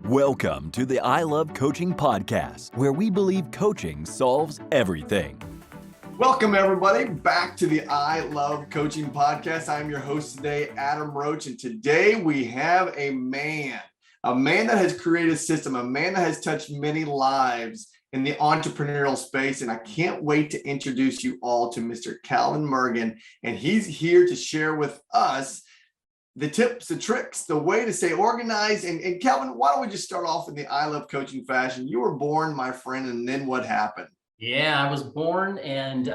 Welcome to the I Love Coaching podcast, where we believe coaching solves everything. Welcome, everybody, back to the I Love Coaching podcast. I'm your host today, Adam Roach, and today we have a man that has created a system, a man that has touched many lives in the entrepreneurial space, and I can't wait to introduce you all to Mr. Calvin Mergen, and he's here to share with us the tips, the tricks, the way to stay organized. And Calvin, why don't we just start off in the I Love Coaching fashion? You were born, my friend, and then what happened? Yeah, I was born, and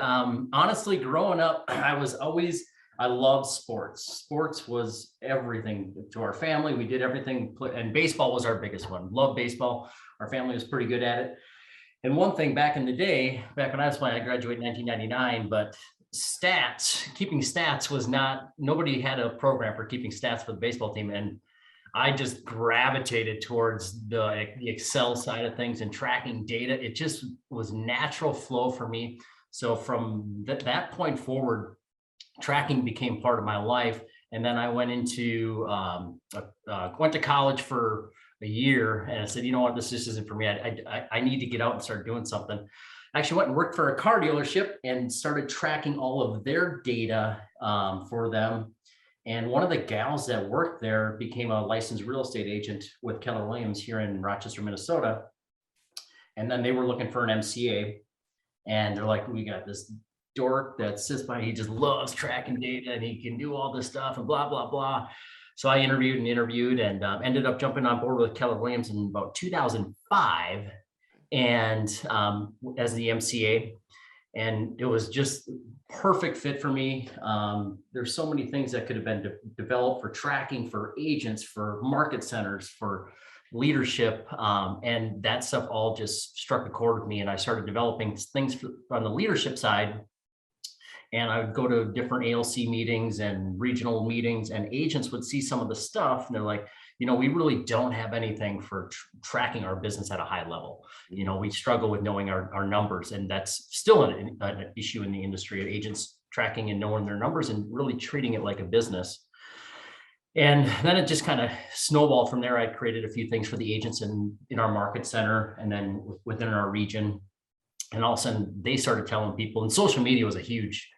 honestly, growing up, I loved sports. Sports was everything to our family. We did everything, and baseball was our biggest one. Loved baseball. Our family was pretty good at it. And one thing back in the day, back when I was playing, I graduated in 1999, but keeping stats was not, nobody had a program for keeping stats for the baseball team. And I just gravitated towards the Excel side of things and tracking data. It just was natural flow for me. So from that point forward, tracking became part of my life. And then I went to college for a year, and I said, you know what, this just isn't for me. I need to get out and start doing something. I actually went and worked for a car dealership and started tracking all of their data for them. And one of the gals that worked there became a licensed real estate agent with Keller Williams here in Rochester, Minnesota. And then they were looking for an MCA, and they're like, we got this dork that sits by, he just loves tracking data and he can do all this stuff and blah, blah, blah. So I interviewed and ended up jumping on board with Keller Williams in about 2005 and as the MCA. And it was just perfect fit for me. There's so many things that could have been developed for tracking, for agents, for market centers, for leadership. And that stuff all just struck a chord with me. And I started developing things on the leadership side. And I would go to different ALC meetings and regional meetings, and agents would see some of the stuff and they're like, you know, we really don't have anything for tracking our business at a high level. You know, we struggle with knowing our numbers, and that's still an issue in the industry of agents tracking and knowing their numbers and really treating it like a business. And then it just kind of snowballed from there. I created a few things for the agents in our market center and then within our region. And all of a sudden they started telling people, and social media was a huge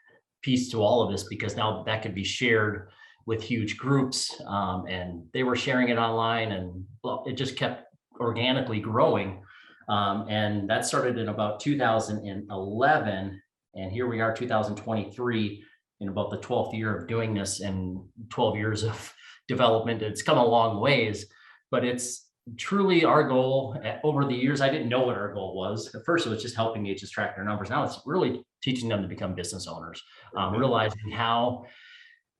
piece to all of this because now that could be shared with huge groups, and they were sharing it online, and it just kept organically growing. And that started in about 2011, and here we are 2023 in about the 12th year of doing this and 12 years of development. It's come a long ways, but it's truly our goal. Over the years, I didn't know what our goal was. At first, it was just helping agents track their numbers. Now it's really teaching them to become business owners, realizing how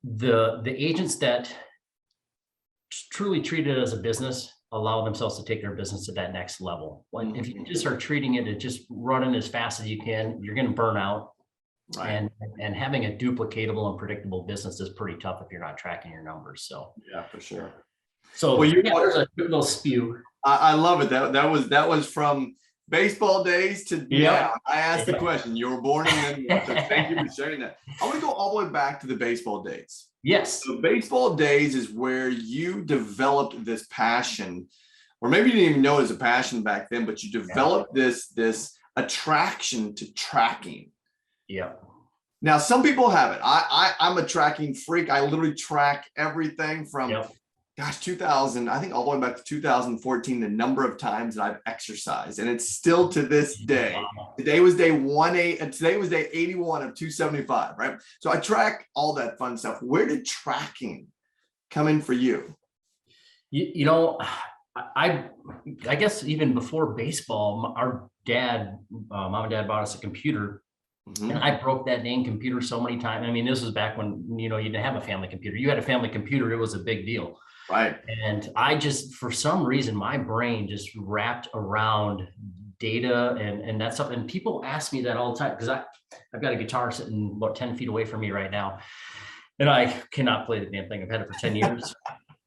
the agents that truly treat it as a business allow themselves to take their business to that next level. When if you just are treating it and just running as fast as you can, you're going to burn out. Right. And having a duplicatable and predictable business is pretty tough if you're not tracking your numbers. So yeah, for sure. So there's a good little spew. I love it. That was from baseball days to now. I asked the question. You were born in then. So thank you for sharing that. I want to go all the way back to the baseball days. Yes. So baseball days is where you developed this passion, or maybe you didn't even know it was a passion back then, but you developed this attraction to tracking. Yeah. Now, some people have it. I'm a tracking freak. I literally track everything from 2000, I think all the way back to 2014, the number of times that I've exercised. And it's still to this day. Wow. Today was day 81 of 275, right? So I track all that fun stuff. Where did tracking come in for you? You know, I guess even before baseball, our mom and dad bought us a computer. Mm-hmm. And I broke that dang computer so many times. I mean, this was back when, you know, you didn't have a family computer. You had a family computer. It was a big deal. Right. And I just, for some reason, my brain just wrapped around data and that stuff. And people ask me that all the time because I've got a guitar sitting about 10 feet away from me right now. And I cannot play the damn thing. I've had it for 10 years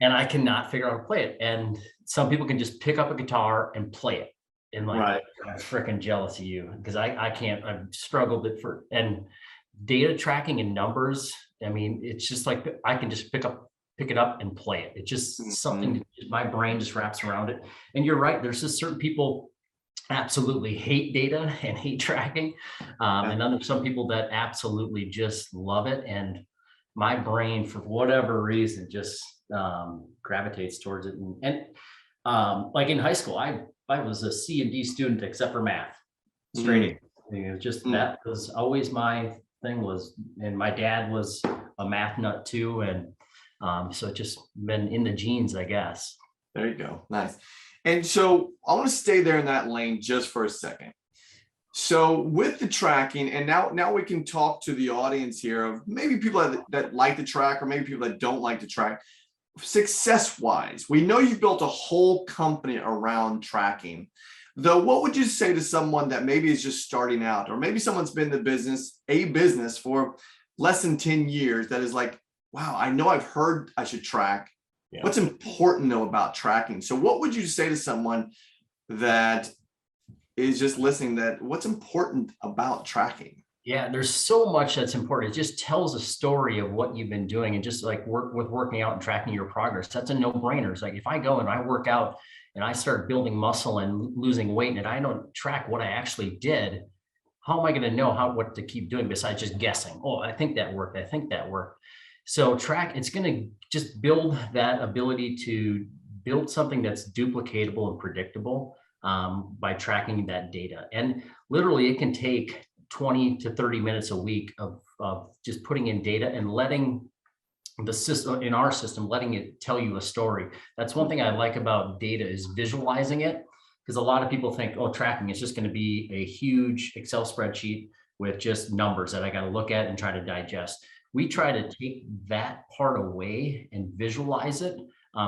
and I cannot figure out how to play it. And some people can just pick up a guitar and play it. And like, right. I'm freaking jealous of you because I can't. I've struggled and data tracking and numbers. I mean, it's just like I can just pick up pick it up and play it. It's just Mhm. something that my brain just wraps around it. And you're right. There's just certain people absolutely hate data and hate tracking. And then there's some people that absolutely just love it. And my brain, for whatever reason, just gravitates towards it. And like in high school, I was a C and D student except for math, straight A. It was just that was always my thing was, and my dad was a math nut too. And so it just been in the genes, I guess. There you go. Nice. And so I want to stay there in that lane just for a second. So with the tracking, and now we can talk to the audience here of maybe people that like to track, or maybe people that don't like to track. Success wise, we know you've built a whole company around tracking. Though, what would you say to someone that maybe is just starting out, or maybe someone's been in the business for less than 10 years that is like, wow, I know I've heard I should track. Yeah. What's important though about tracking? So what would you say to someone that is just listening, that what's important about tracking? Yeah, there's so much that's important. It just tells a story of what you've been doing, and just like working out and tracking your progress. That's a no-brainer. It's like if I go and I work out and I start building muscle and losing weight and I don't track what I actually did, how am I going to know what to keep doing besides just guessing? Oh, I think that worked. I think that worked. So it's going to just build that ability to build something that's duplicatable and predictable by tracking that data. And literally it can take 20 to 30 minutes a week of just putting in data and letting the system, in our system, letting it tell you a story. That's one thing I like about data, is visualizing it. Because a lot of people think, oh, tracking is just going to be a huge Excel spreadsheet with just numbers that I got to look at and try to digest. We try to take that part away and visualize it.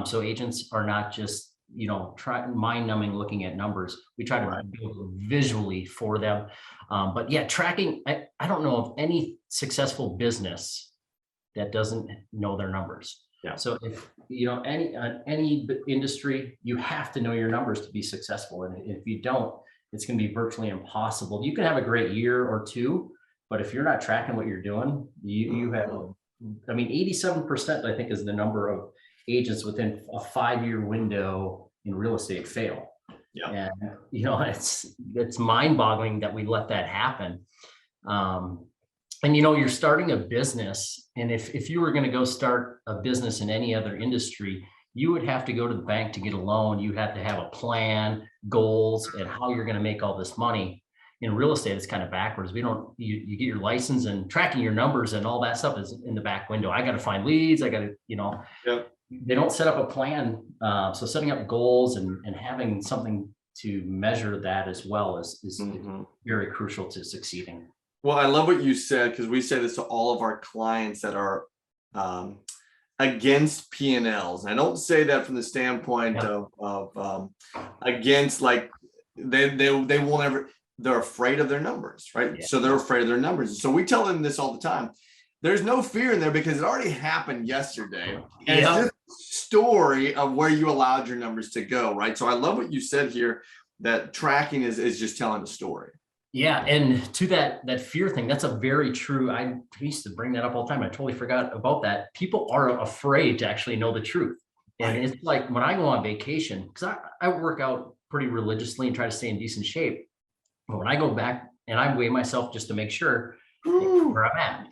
So agents are not just, mind-numbing looking at numbers. We try to build it visually for them. But yeah, tracking, I don't know of any successful business that doesn't know their numbers. Yeah. So if any industry, you have to know your numbers to be successful. And if you don't, it's going to be virtually impossible. You can have a great year or two, but if you're not tracking what you're doing, you have, 87%, I think, is the number of agents within a 5-year window in real estate fail. Yeah. And, it's mind-boggling that we let that happen. And you're starting a business, and if you were going to go start a business in any other industry, you would have to go to the bank to get a loan. You have to have a plan, goals, and how you're going to make all this money. In real estate, it's kind of backwards. You get your license, and tracking your numbers and all that stuff is in the back window. I got to find leads. I got to, Yep. They don't set up a plan. So setting up goals and having something to measure that as well is very crucial to succeeding. Well, I love what you said, because we say this to all of our clients that are against P&Ls. And I don't say that from the standpoint of against, like they won't ever, they're afraid of their numbers, right? Yeah. So they're afraid of their numbers. So we tell them this all the time. There's no fear in there because it already happened yesterday. And it's just a story of where you allowed your numbers to go, right? So I love what you said here, that tracking is just telling a story. Yeah. And to that fear thing, that's a very true, I used to bring that up all the time. I totally forgot about that. People are afraid to actually know the truth. And it's like when I go on vacation, because I work out pretty religiously and try to stay in decent shape. But when I go back and I weigh myself just to make sure where I'm at.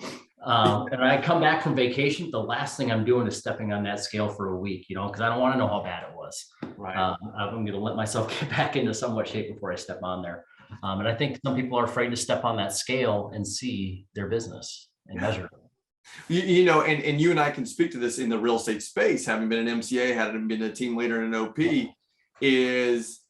And I come back from vacation, the last thing I'm doing is stepping on that scale for a week, because I don't want to know how bad it was. Right. I'm going to let myself get back into somewhat shape before I step on there. And I think some people are afraid to step on that scale and see their business and measure it. And you and I can speak to this in the real estate space, having been an MCA, having been a team leader in an OP, is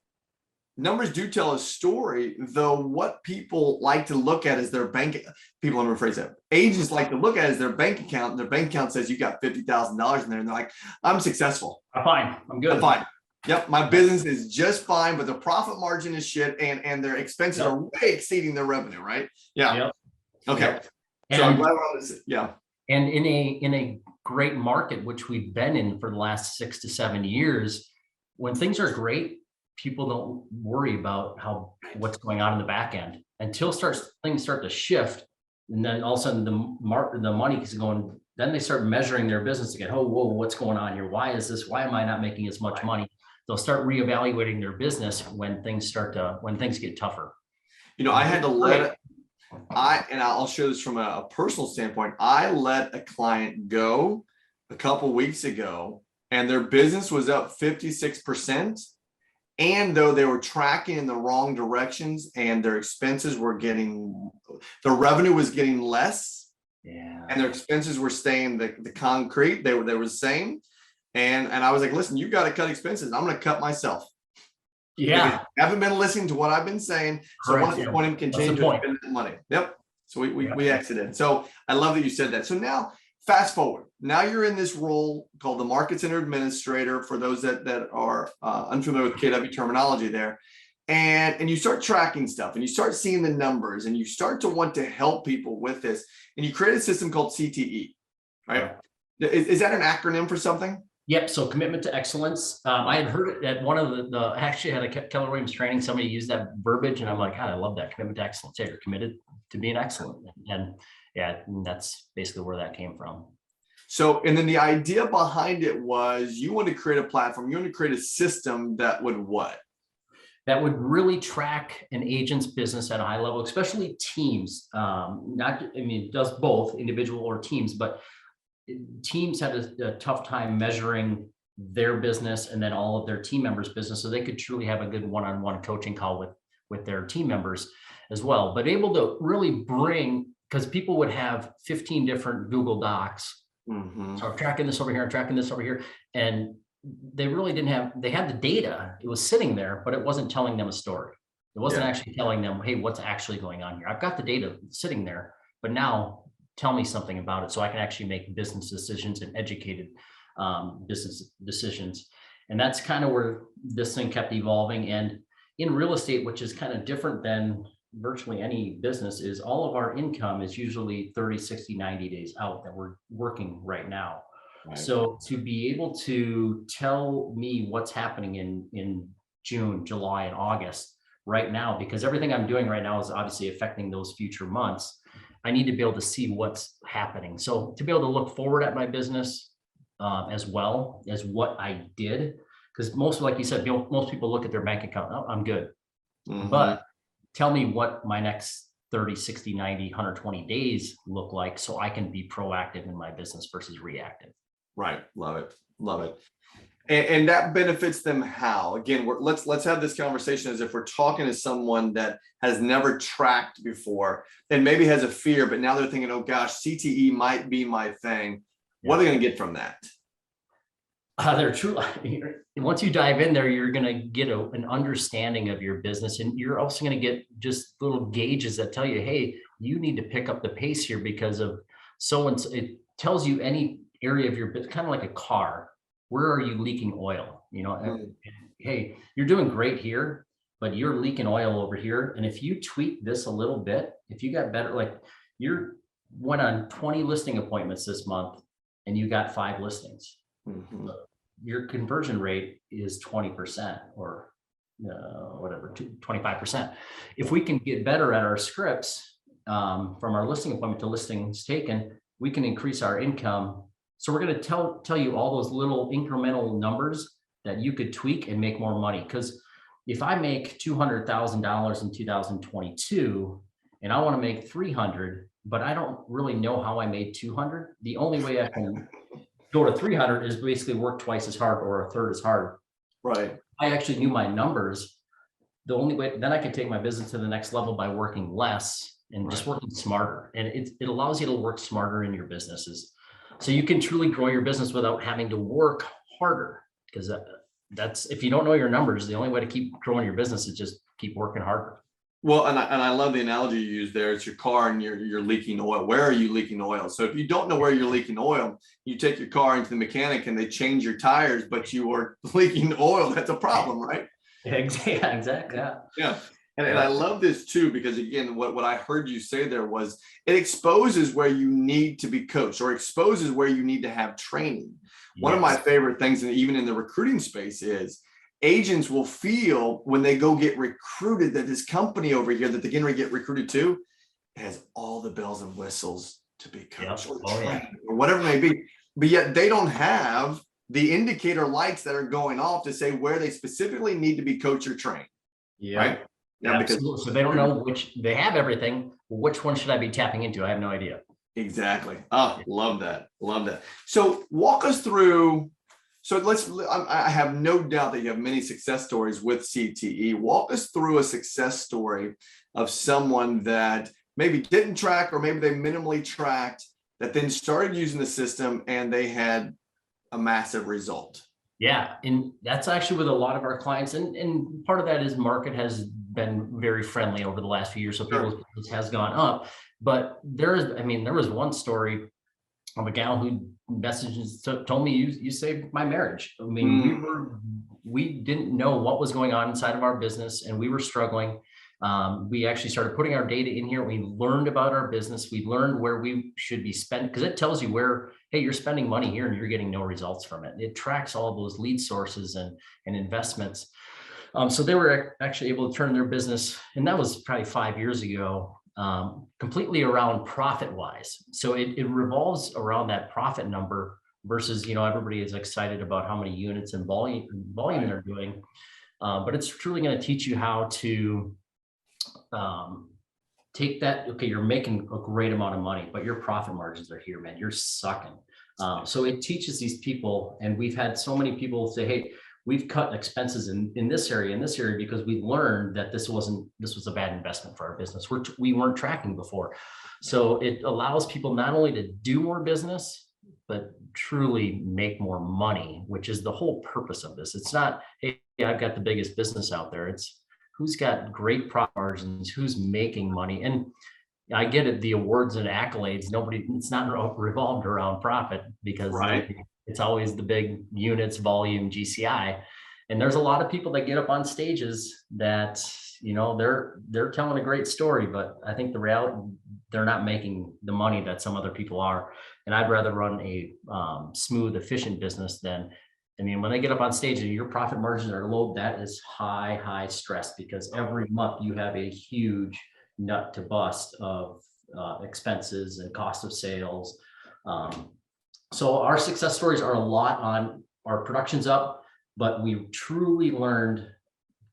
numbers do tell a story, though what people like to look at is their bank. People, let me rephrase that. Agents like to look at is their bank account, and their bank account says you got $50,000 in there, and they're like, I'm successful. I'm fine. I'm good. I'm fine. Yep, my business is just fine, but the profit margin is shit, and their expenses are way exceeding their revenue, right? Yeah. Yep. Okay. Yep. So I'm glad we're on this. Yeah. And in a great market, which we've been in for the last 6 to 7 years, when things are great, people don't worry about what's going on in the back end until things start to shift, and then all of a sudden the money is going then they start measuring their business again. Oh, whoa, what's going on here? Why is this? Why am I not making as much money? They'll start reevaluating their business when things get tougher. I had to I'll share this from a personal standpoint. I let a client go a couple weeks ago and their business was up 56%. And though they were tracking in the wrong directions and their expenses were the revenue was getting less. Yeah. And their expenses were staying the concrete. They were the same. And I was like, listen, you got to cut expenses. I'm going to cut myself. Yeah. I haven't been listening to what I've been saying. So Correct. what's the point of continuing to spend that money? Yep. So we exited. So I love that you said that. So now fast forward. Now you're in this role called the Market Center Administrator for those that are unfamiliar with KW terminology there. And you start tracking stuff and you start seeing the numbers and you start to want to help people with this. And you create a system called CTE, right? Is that an acronym for something? Yep. So commitment to excellence. I had heard it at one of actually had a Keller Williams training. Somebody used that verbiage and I'm like, God, I love that commitment to excellence. Yeah, you're committed to being excellent. And yeah, that's basically where that came from. So, and then the idea behind it was you want to create a platform, you want to create a system that would what? That would really track an agent's business at a high level, especially teams. It does both individual or teams, but teams had a tough time measuring their business and then all of their team members' business. So they could truly have a good one-on-one coaching call with their team members as well, but able to really because people would have 15 different Google Docs. Mm-hmm. So I'm tracking this over here, I'm tracking this over here. And they really they had the data, it was sitting there, but it wasn't telling them a story. It wasn't actually telling them, hey, what's actually going on here? I've got the data sitting there, but now tell me something about it so I can actually make business decisions and educated business decisions. And that's kind of where this thing kept evolving. And in real estate, which is kind of different than virtually any business, is all of our income is usually 30, 60, 90 days out that we're working right now. Right. So to be able to tell me what's happening in June, July, and August right now, because everything I'm doing right now is obviously affecting those future months, I need to be able to see what's happening. So to be able to look forward at my business as well as what I did, because like you said, most people look at their bank account, oh, I'm good. Mm-hmm. But tell me what my next 30, 60, 90, 120 days look like so I can be proactive in my business versus reactive. Right. Love it. Love it. And that benefits them how? Again, let's have this conversation as if we're talking to someone that has never tracked before and maybe has a fear, but now they're thinking, oh gosh, CTE might be my thing. Yeah. What are they going to get from that? They're true. Once you dive in there, you're going to get an understanding of your business, and you're also going to get just little gauges that tell you, hey, you need to pick up the pace here because of so-and-so. It tells you any area of your business, kind of like a car. Where are you leaking oil? Hey, you're doing great here, but you're leaking oil over here. And if you tweak this a little bit, if you got better, like you went on 20 listing appointments this month and you got 5 listings. Mm-hmm. Your conversion rate is 20% or whatever, 25%. If we can get better at our scripts from our listing appointment to listings taken, we can increase our income. So we're going to tell you all those little incremental numbers that you could tweak and make more money. Because if I make $200,000 in 2022 and I want to make 300, but I don't really know how I made 200, the only way I can go to 300 is basically work twice as hard or a third as hard. Right. I actually knew my numbers. The only way then I can take my business to the next level by working less and just working smarter. And it allows you to work smarter in your businesses. So you can truly grow your business without having to work harder, because that's if you don't know your numbers, the only way to keep growing your business is just keep working harder. Well, and I love the analogy you used there. It's your car and you're leaking oil. Where are you leaking oil? So if you don't know where you're leaking oil, you take your car into the mechanic and they change your tires, but you are leaking oil. That's a problem, right? Yeah, exactly. Yeah. And I love this too, because again, what I heard you say there was it exposes where you need to be coached or exposes where you need to have training. Yes. One of my favorite things, and even in the recruiting space, is agents will feel when they go get recruited that this company over here that they're going to get recruited to has all the bells and whistles. to be coached or Oh, yeah. trained or whatever it may be, but yet they don't have the indicator lights that are going off to say where they specifically need to be coached or trained. Yeah. Right. Yeah, because Absolutely. So they don't know which, they have everything. Which one should I be tapping into? I have no idea. exactly. Oh, love that. Love that. So walk us through. So I have no doubt that you have many success stories with CTE. Walk us through a success story of someone that maybe didn't track, or maybe they minimally tracked, that then started using the system and they had a massive result. Yeah. And that's actually with a lot of our clients. And part of that is market has been very friendly over the last few years. So Sure. people's business has gone up. But there was one story of a gal who messages told me, you saved my marriage. I mean, we didn't know what was going on inside of our business, and we were struggling. We actually started putting our data in here. We learned about our business. We learned where we should be spending, because it tells you where, hey, you're spending money here and you're getting no results from it. It tracks all those lead sources and investments. So they were actually able to turn their business, and that was probably 5 years ago, completely around profit wise. So it revolves around that profit number versus, everybody is excited about how many units and volume they're doing. But it's truly going to teach you how to take that. Okay, you're making a great amount of money, but your profit margins are here, man. You're sucking. So it teaches these people, and we've had so many people say, hey, we've cut expenses in this area, because we learned that this was a bad investment for our business. We weren't tracking before. So it allows people not only to do more business, but truly make more money, which is the whole purpose of this. It's not, hey, I've got the biggest business out there. It's who's got great profit margins, who's making money. And I get it, the awards and accolades, it's not revolved around profit, because it's always the big units, volume, GCI. And there's a lot of people that get up on stages that, they're telling a great story, but I think the reality, they're not making the money that some other people are. And I'd rather run a smooth, efficient business than, when they get up on stage and your profit margins are low, that is high stress, because every month you have a huge nut to bust of expenses and cost of sales. So our success stories are a lot on our production's up, but we truly learned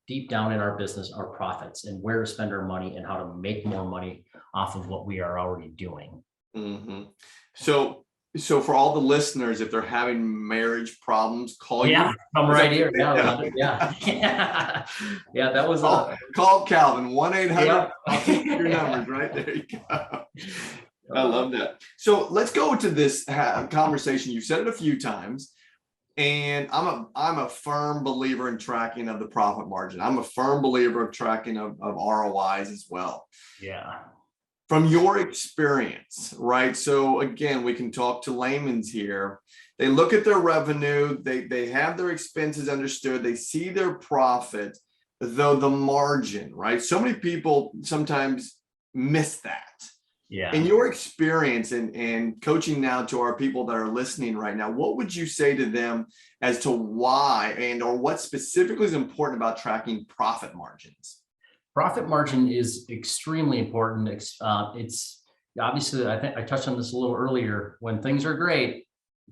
deep down in our business, our profits and where to spend our money and how to make more money off of what we are already doing. Mm-hmm. So for all the listeners, if they're having marriage problems, call you. I'm right here. Yeah. That was call Calvin 1-800. Yeah. I'll take your numbers right there. You go. I love that. So let's go to this conversation. You've said it a few times, and I'm a firm believer in tracking of the profit margin. I'm a firm believer of tracking of ROIs as well. Yeah. From your experience, right? So again, we can talk to layman's here. They look at their revenue, they have their expenses understood, they see their profit, though the margin, right? So many people sometimes miss that. Yeah. In your experience and coaching now to our people that are listening right now, what would you say to them as to why or what specifically is important about tracking profit margins? Profit margin is extremely important. It's obviously, I think I touched on this a little earlier. When things are great,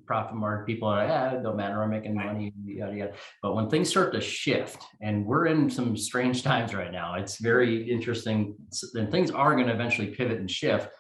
profit margin, people are like, it don't matter, I'm making money, yada, yada. But when things start to shift, and we're in some strange times right now, it's very interesting, and things are going to eventually pivot and shift.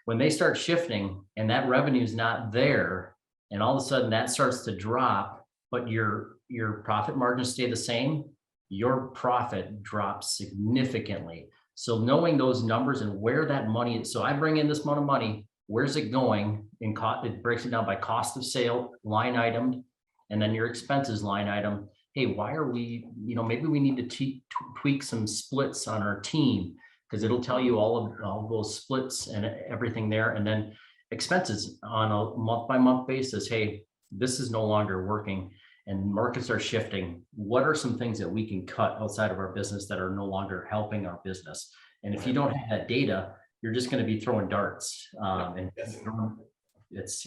When they start shifting and that revenue is not there, and all of a sudden that starts to drop, but your profit margins stay the same, your profit drops significantly. So knowing those numbers and where that money is, so I bring in this amount of money, where's it going? It breaks it down by cost of sale line item, and then your expenses line item. Hey, why are we, maybe we need to tweak some splits on our team, because it'll tell you all of those splits and everything there. And then expenses on a month by month basis. Hey, this is no longer working, and markets are shifting. What are some things that we can cut outside of our business that are no longer helping our business? And if you don't have that data, you're just going to be throwing darts. And it's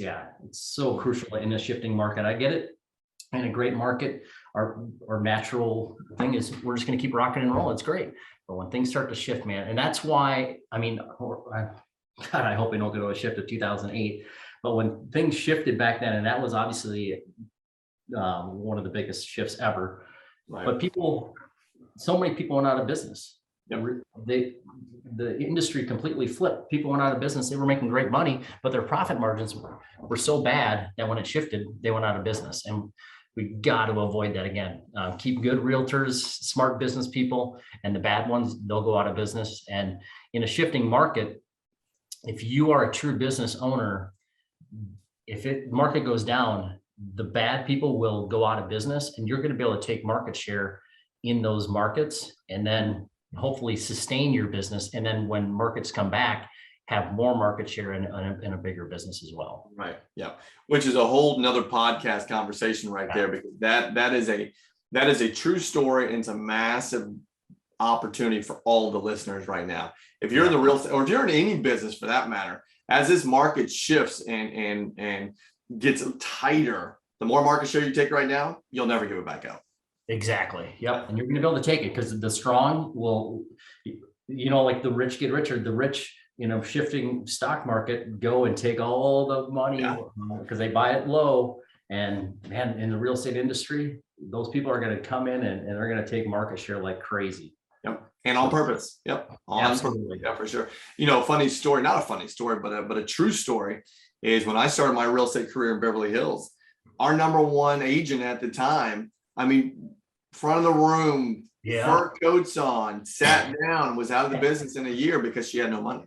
so crucial in a shifting market. I get it. In a great market, our natural thing is we're just going to keep rocking and rolling. It's great. But when things start to shift, man, and that's why, God, I hope we don't go to a shift of 2008. But when things shifted back then, and that was obviously one of the biggest shifts ever. Right. But so many people went out of business. Yep. The industry completely flipped. People went out of business. They were making great money, but their profit margins were so bad that when it shifted, they went out of business. And we got to avoid that again. Keep good realtors, smart business people, and the bad ones, they'll go out of business. And in a shifting market, if you are a true business owner, if market goes down, the bad people will go out of business, and you're going to be able to take market share in those markets, and then hopefully sustain your business. And then when markets come back, have more market share in a bigger business as well. Right. Yeah. Which is a whole nother podcast conversation right there, because that is a true story, and it's a massive opportunity for all the listeners right now. If you're in the real estate, or if you're in any business for that matter, as this market shifts and gets tighter, the more market share you take right now, you'll never give it back out. Exactly. Yep. And you're going to be able to take it, because the strong will, like the rich get richer. The rich, shifting stock market, go and take all the money because they buy it low. And man, in the real estate industry, those people are going to come in and they're going to take market share like crazy. Yep. And on purpose. Yep. Absolutely. Yeah, for sure. Funny story, not a funny story, but a true story is when I started my real estate career in Beverly Hills, our number one agent at the time, front of the room, fur coats on, sat down, was out of the business in a year because she had no money.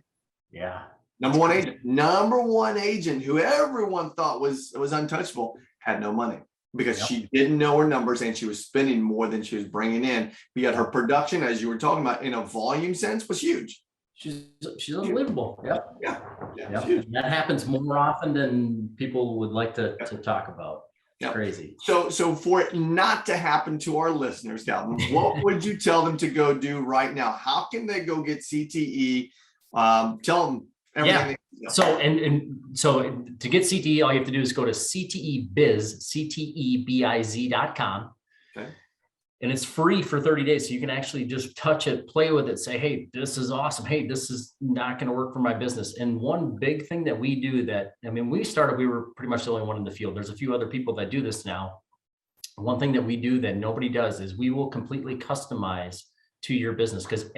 Yeah. Number one agent who everyone thought was untouchable, had no money because she didn't know her numbers, and she was spending more than she was bringing in. But yet her production, as you were talking about, in a volume sense, was huge. She's unbelievable. Yep. Yeah. That happens more often than people would like to talk about. It's crazy. So for it not to happen to our listeners, Calvin, what would you tell them to go do right now? How can they go get CTE? Tell them everything. Yeah. So to get CTE, all you have to do is go to ctebiz.com. Okay. And it's free for 30 days. So you can actually just touch it, play with it, say, hey, this is awesome. Hey, this is not going to work for my business. And one big thing that we do we started, we were pretty much the only one in the field. There's a few other people that do this now. One thing that we do that nobody does is we will completely customize to your business. Because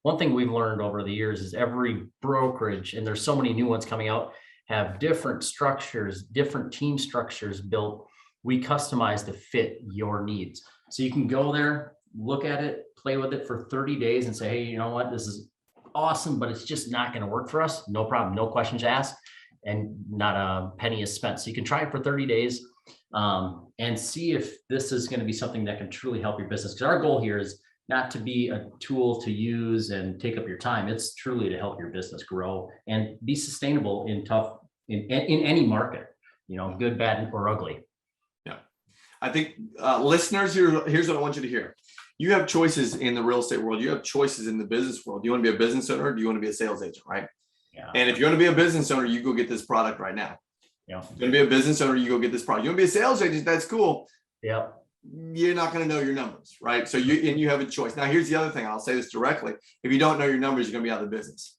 one thing we've learned over the years is every brokerage, and there's so many new ones coming out, have different structures, different team structures built. We customize to fit your needs. So you can go there, look at it, play with it for 30 days and say, hey, you know what? This is awesome, but it's just not going to work for us. No problem. No questions asked, and not a penny is spent. So you can try it for 30 days and see if this is going to be something that can truly help your business. Because our goal here is not to be a tool to use and take up your time. It's truly to help your business grow and be sustainable in any market, good, bad, or ugly. Yeah. I think listeners, here's what I want you to hear. You have choices in the real estate world. You have choices in the business world. Do you want to be a business owner, or do you want to be a sales agent, right? Yeah. And if you want to be a business owner, you go get this product right now. Yeah. If you're going to be a business owner, you go get this product. You want to be a sales agent, that's cool. Yeah. You're not going to know your numbers, right? So you have a choice. Now, here's the other thing. I'll say this directly. If you don't know your numbers, you're going to be out of the business.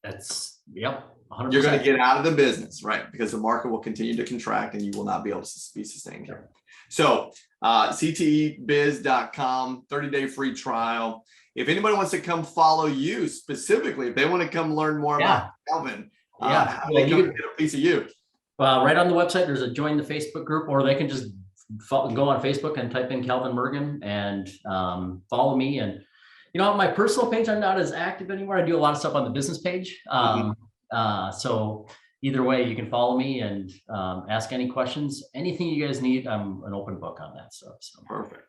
That's 100%. You're going to get out of the business, right? Because the market will continue to contract and you will not be able to be sustained. Sure. So ctebiz.com, 30-day free trial. If anybody wants to come follow you specifically, if they want to come learn more about Calvin, how do they come get a piece of you? Right on the website, there's a join the Facebook group, or they can just go on Facebook and type in Calvin Mergen and follow me. And my personal page, I'm not as active anymore. I do a lot of stuff on the business page. So either way, you can follow me and ask any questions, anything you guys need. I'm an open book on that stuff. So. Perfect.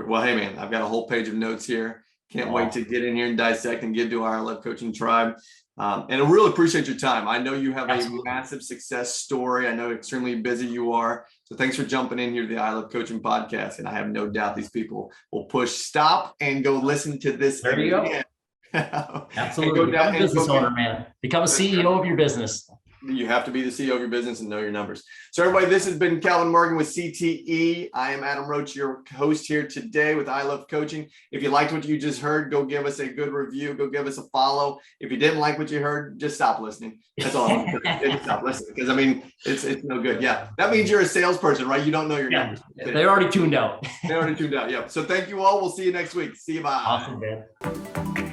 Well, hey man, I've got a whole page of notes here. Can't wait to get in here and dissect and give to our Love Coaching Tribe. And I really appreciate your time. I know you have a massive success story. I know extremely busy you are. So thanks for jumping in here to the I Love Coaching podcast. And I have no doubt these people will push stop and go listen to this. There you go. Absolutely. Become a business owner, man. Become a CEO of your business. You have to be the CEO of your business and know your numbers. So everybody, this has been Calvin Mergen with CTE. I am Adam Roach, your host here today with I Love Coaching. If you liked what you just heard, go give us a good review. Go give us a follow. If you didn't like what you heard, just stop listening. That's all I want to say. Just stop listening, because I mean, it's no good. Yeah, that means you're a salesperson, right? You don't know your numbers. They're already tuned out. They're already tuned out. Yeah. So thank you all. We'll see you next week. See you. Bye. Awesome, man.